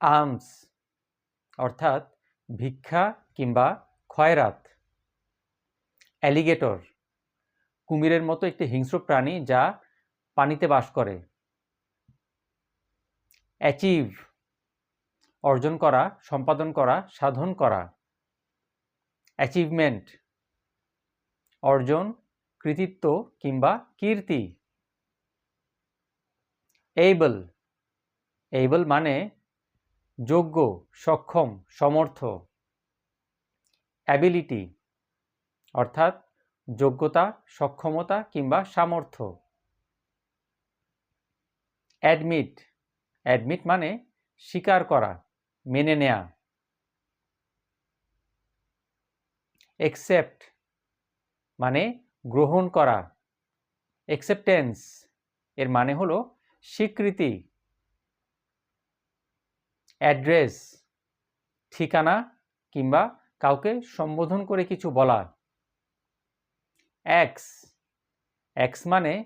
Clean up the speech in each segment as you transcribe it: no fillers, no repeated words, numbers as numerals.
Arms অর্থাৎ ভিক্ষা কিংবা খয়রাত। অ্যালিগেটর কুমিরের মতো একটি হিংস্র প্রাণী যা পানিতে বাস করে। অ্যাচিভ অর্জন করা, সম্পাদন করা, সাধন করা। অ্যাচিভমেন্ট অর্জন, কৃতিত্ব কিংবা কীর্তি। এইবল এইবল মানে যোগ্য, সক্ষম, সমর্থ। অ্যাবিলিটি অর্থাৎ যোগ্যতা, সক্ষমতা কিংবা সামর্থ্য। অ্যাডমিট অ্যাডমিট মানে স্বীকার করা, মেনে নেয়া। অ্যাকসেপ্ট মানে গ্রহণ করা। অ্যাকসেপ্টেন্স এর মানে হলো স্বীকৃতি। অ্যাড্রেস ঠিকানা কিংবা কাউকে সম্বোধন করে কিছু বলা। অ্যাক্স অ্যাক্স মানে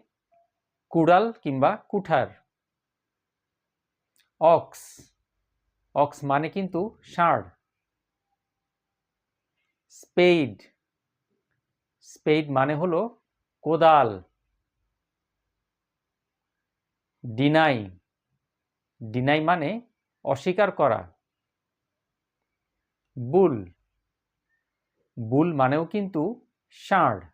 কুড়াল কিংবা কুঠার। অক্স অক্স মানে কিন্তু ষাঁড়। স্পেড স্পেড মানে হলো কোদাল। ডিনাই ডিনাই মানে অস্বীকার করা। বুল বুল মানেও কিন্তু ষাঁড়।